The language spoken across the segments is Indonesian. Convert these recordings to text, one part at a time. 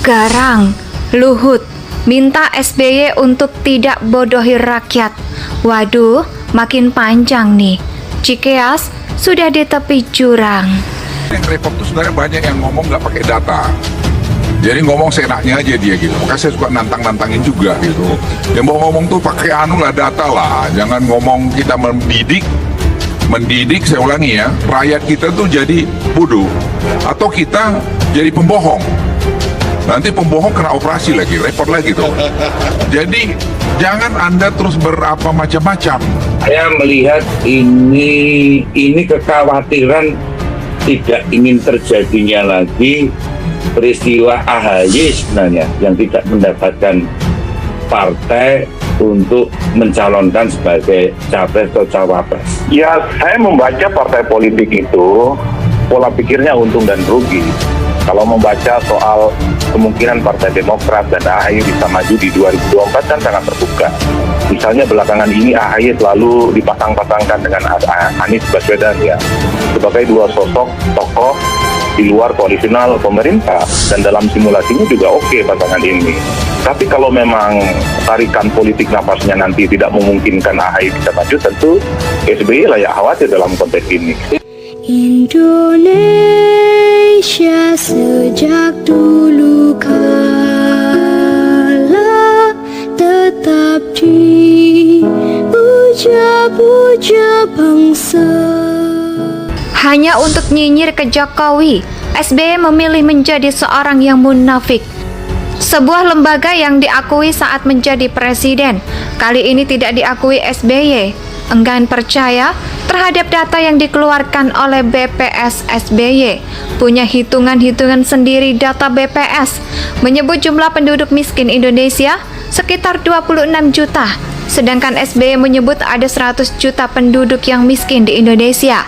Garang, Luhut minta SBY untuk tidak bodohi rakyat. Waduh, makin panjang nih. Cikeas sudah di tepi jurang. Yang repot tuh sebenarnya banyak yang ngomong nggak pakai data. Jadi ngomong seenaknya aja dia gitu. Makanya saya suka nantang-nantangin juga gitu. Yang mau ngomong tuh pakai data lah. Jangan ngomong kita mendidik, saya ulangi ya, rakyat kita tuh jadi bodoh. Atau kita jadi pembohong. Nanti pembohong kena operasi lagi, repot lagi tuh. Jadi jangan Anda terus berapa macam-macam. Saya melihat ini kekhawatiran tidak ingin terjadinya lagi peristiwa AHY sebenarnya yang tidak mendapatkan partai untuk mencalonkan sebagai capres atau cawapres. Ya, saya membaca partai politik itu pola pikirnya untung dan rugi. Kalau membaca soal kemungkinan Partai Demokrat dan AHY bisa maju di 2024 kan sangat terbuka. Misalnya belakangan ini AHY selalu dipasang-pasangkan dengan Anies Baswedan ya, sebagai dua sosok tokoh di luar koalisional pemerintah, dan dalam simulasinya juga oke pasangan ini. Tapi kalau memang tarikan politik napasnya nanti tidak memungkinkan AHY bisa maju, tentu SBY layak khawatir dalam konteks ini. Indonesia sejak dulu kala tetap dipuja-puja bangsa. Hanya untuk nyinyir ke Jokowi, SBY memilih menjadi seorang yang munafik. Sebuah lembaga yang diakui saat menjadi presiden, kali ini tidak diakui SBY. Enggan percaya terhadap data yang dikeluarkan oleh BPS. SBY punya hitungan-hitungan sendiri. Data BPS menyebut jumlah penduduk miskin Indonesia sekitar 26 juta, sedangkan SBY menyebut ada 100 juta penduduk yang miskin di Indonesia.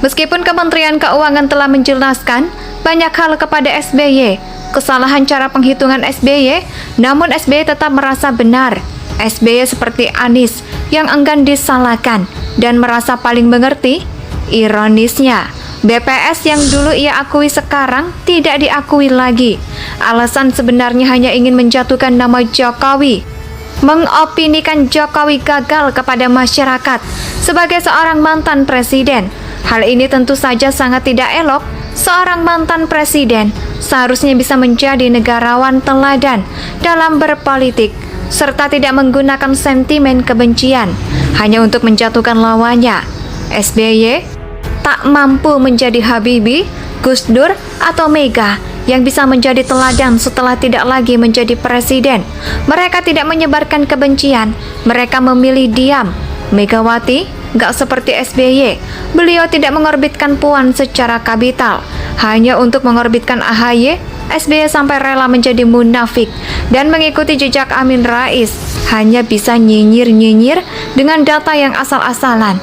Meskipun Kementerian Keuangan telah menjelaskan banyak hal kepada SBY, kesalahan cara penghitungan SBY, namun SBY tetap merasa benar. SBY seperti Anies yang enggan disalahkan dan merasa paling mengerti. Ironisnya, BPS yang dulu ia akui sekarang tidak diakui lagi. Alasan sebenarnya hanya ingin menjatuhkan nama Jokowi, mengopinikan Jokowi gagal kepada masyarakat sebagai seorang mantan presiden. Hal ini tentu saja sangat tidak elok. Seorang mantan presiden seharusnya bisa menjadi negarawan teladan dalam berpolitik, serta tidak menggunakan sentimen kebencian hanya untuk menjatuhkan lawannya. SBY tak mampu menjadi Habibie, Gus Dur, atau Mega yang bisa menjadi teladan setelah tidak lagi menjadi presiden. Mereka tidak menyebarkan kebencian, mereka memilih diam. Megawati gak seperti SBY, beliau tidak mengorbitkan Puan secara kapital. Hanya untuk mengorbitkan AHY, SBY sampai rela menjadi munafik dan mengikuti jejak Amin Rais, hanya bisa nyinyir-nyinyir dengan data yang asal-asalan.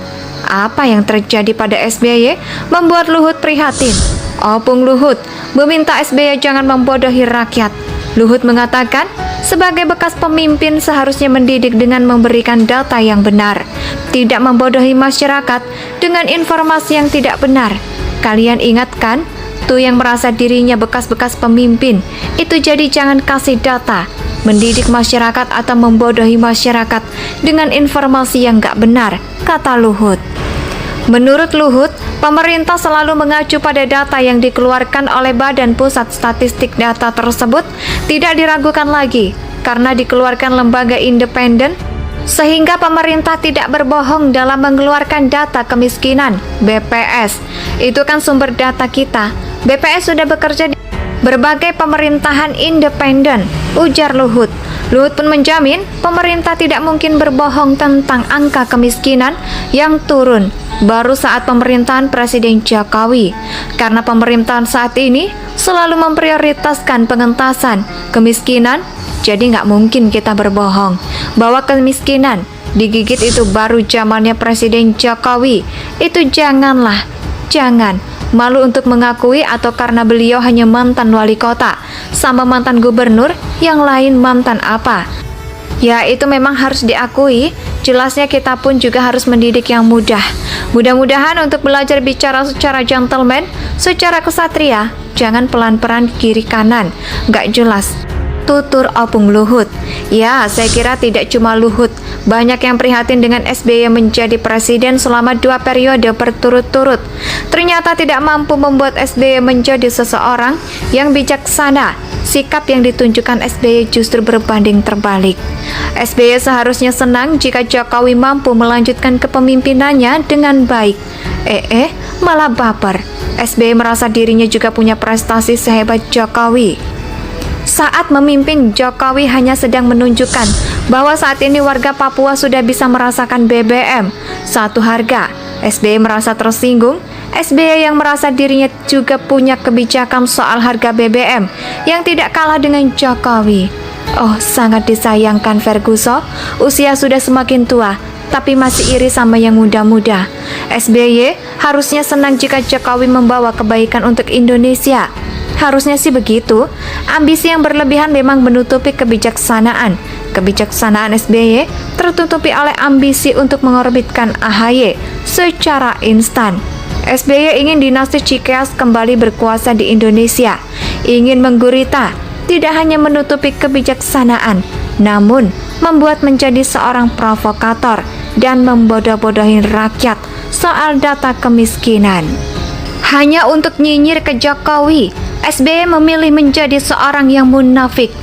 Apa yang terjadi pada SBY membuat Luhut prihatin. Opung Luhut meminta SBY jangan membodohi rakyat. Luhut mengatakan, sebagai bekas pemimpin seharusnya mendidik dengan memberikan data yang benar, tidak membodohi masyarakat dengan informasi yang tidak benar. Kalian ingatkan, tuh yang merasa dirinya bekas-bekas pemimpin, itu jadi jangan kasih data, mendidik masyarakat atau membodohi masyarakat dengan informasi yang gak benar, kata Luhut. Menurut Luhut, pemerintah selalu mengacu pada data yang dikeluarkan oleh Badan Pusat Statistik. Data tersebut tidak diragukan lagi karena dikeluarkan lembaga independen, sehingga pemerintah tidak berbohong dalam mengeluarkan data kemiskinan. BPS itu kan sumber data kita. BPS sudah bekerja di berbagai pemerintahan independen, ujar Luhut. Luhut pun menjamin pemerintah tidak mungkin berbohong tentang angka kemiskinan yang turun baru saat pemerintahan Presiden Jokowi, karena pemerintahan saat ini selalu memprioritaskan pengentasan kemiskinan. Jadi nggak mungkin kita berbohong bahwa kemiskinan digigit itu baru zamannya Presiden Jokowi. Itu jangan malu untuk mengakui, atau karena beliau hanya mantan wali kota sama mantan gubernur, yang lain mantan apa. Ya itu memang harus diakui. Jelasnya kita pun juga harus mendidik yang mudah. Mudah-mudahan untuk belajar bicara secara gentleman, secara kesatria, jangan pelan-pelan kiri kanan, nggak jelas. Tutur opung Luhut. Ya, saya kira tidak cuma Luhut, banyak yang prihatin dengan SBY menjadi presiden selama 2 periode berturut-turut. Ternyata tidak mampu membuat SBY menjadi seseorang yang bijaksana. Sikap yang ditunjukkan SBY justru berbanding terbalik. SBY seharusnya senang jika Jokowi mampu melanjutkan kepemimpinannya dengan baik. Malah baper. SBY merasa dirinya juga punya prestasi sehebat Jokowi. Saat memimpin, Jokowi hanya sedang menunjukkan bahwa saat ini warga Papua sudah bisa merasakan BBM satu harga. SBY merasa tersinggung. SBY yang merasa dirinya juga punya kebijakan soal harga BBM yang tidak kalah dengan Jokowi. Oh, sangat disayangkan Ferguson, usia sudah semakin tua, tapi masih iri sama yang muda-muda. SBY harusnya senang jika Jokowi membawa kebaikan untuk Indonesia. Harusnya sih begitu. Ambisi yang berlebihan memang menutupi kebijaksanaan. Kebijaksanaan SBY tertutupi oleh ambisi untuk mengorbitkan AHY secara instan. SBY ingin dinasti Cikeas kembali berkuasa di Indonesia. Ingin menggurita, tidak hanya menutupi kebijaksanaan, namun membuat menjadi seorang provokator dan membodoh-bodohin rakyat soal data kemiskinan. Hanya untuk nyinyir ke Jokowi, SBY memilih menjadi seorang yang munafik.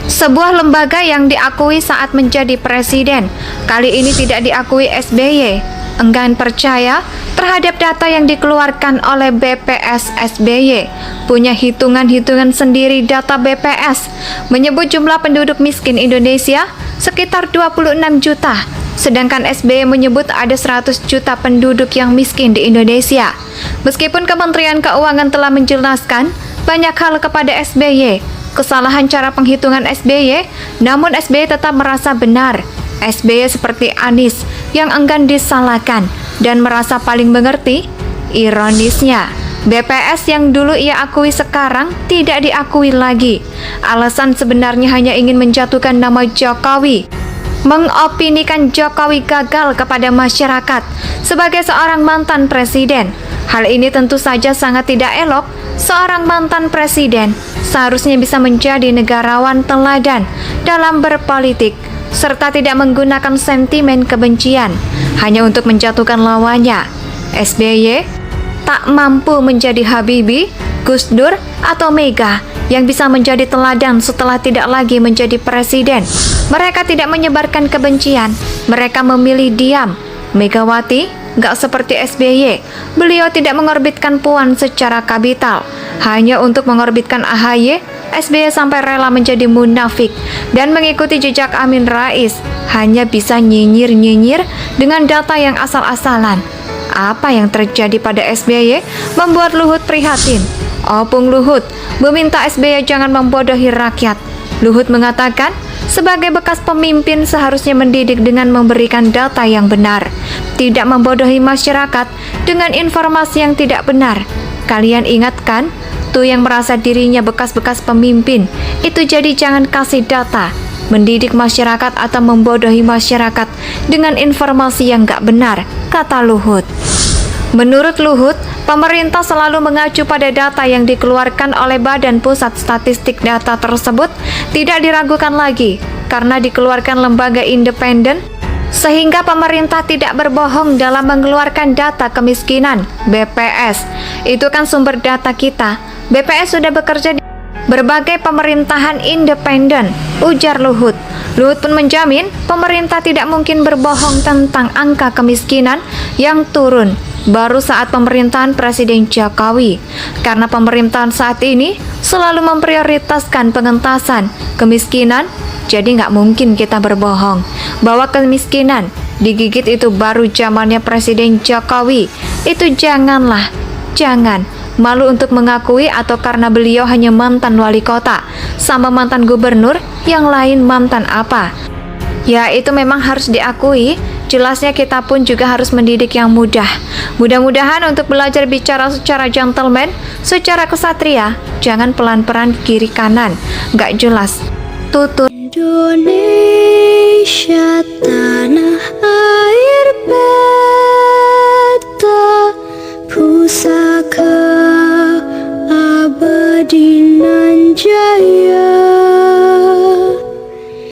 Sebuah lembaga yang diakui saat menjadi presiden, kali ini tidak diakui SBY. Enggan percaya terhadap data yang dikeluarkan oleh BPS. SBY punya hitungan-hitungan sendiri. Data BPS menyebut jumlah penduduk miskin Indonesia sekitar 26 juta. Sedangkan SBY menyebut ada 100 juta penduduk yang miskin di Indonesia. Meskipun Kementerian Keuangan telah menjelaskan banyak hal kepada SBY, kesalahan cara penghitungan SBY, namun SBY tetap merasa benar. SBY seperti Anies yang enggan disalahkan dan merasa paling mengerti. Ironisnya, BPS yang dulu ia akui sekarang tidak diakui lagi. Alasan sebenarnya hanya ingin menjatuhkan nama Jokowi, mengopinikan Jokowi gagal kepada masyarakat sebagai seorang mantan presiden. Hal ini tentu saja sangat tidak elok. Seorang mantan presiden seharusnya bisa menjadi negarawan teladan dalam berpolitik, serta tidak menggunakan sentimen kebencian hanya untuk menjatuhkan lawannya. SBY tak mampu menjadi Habibie, Gus Dur, atau Mega yang bisa menjadi teladan setelah tidak lagi menjadi presiden. Mereka tidak menyebarkan kebencian, mereka memilih diam. Megawati gak seperti SBY, beliau tidak mengorbitkan Puan secara kapital. Hanya untuk mengorbitkan AHY, SBY sampai rela menjadi munafik dan mengikuti jejak Amin Rais. Hanya bisa nyinyir-nyinyir dengan data yang asal-asalan. Apa yang terjadi pada SBY membuat Luhut prihatin. Opung Luhut meminta SBY jangan membodohi rakyat. Luhut mengatakan, sebagai bekas pemimpin seharusnya mendidik dengan memberikan data yang benar, tidak membodohi masyarakat dengan informasi yang tidak benar. Kalian ingatkan, tuh yang merasa dirinya bekas-bekas pemimpin, itu jadi jangan kasih data, mendidik masyarakat atau membodohi masyarakat dengan informasi yang gak benar, kata Luhut. Menurut Luhut, pemerintah selalu mengacu pada data yang dikeluarkan oleh Badan Pusat Statistik. Data tersebut tidak diragukan lagi karena dikeluarkan lembaga independen, sehingga pemerintah tidak berbohong dalam mengeluarkan data kemiskinan. BPS itu kan sumber data kita. BPS sudah bekerja di berbagai pemerintahan independen, ujar Luhut. Luhut pun menjamin pemerintah tidak mungkin berbohong tentang angka kemiskinan yang turun baru saat pemerintahan Presiden Jokowi, karena pemerintahan saat ini selalu memprioritaskan pengentasan kemiskinan. Jadi nggak mungkin kita berbohong bahwa kemiskinan digigit itu baru zamannya Presiden Jokowi. Itu jangan malu untuk mengakui, atau karena beliau hanya mantan wali kota sama mantan gubernur, yang lain mantan apa. Ya, itu memang harus diakui. Jelasnya kita pun juga harus mendidik yang mudah. Mudah-mudahan untuk belajar bicara secara gentleman, secara kesatria, jangan pelan-pelan kiri kanan, nggak jelas. Tutur. Indonesia tanah air beta pusaka abadi. jaya.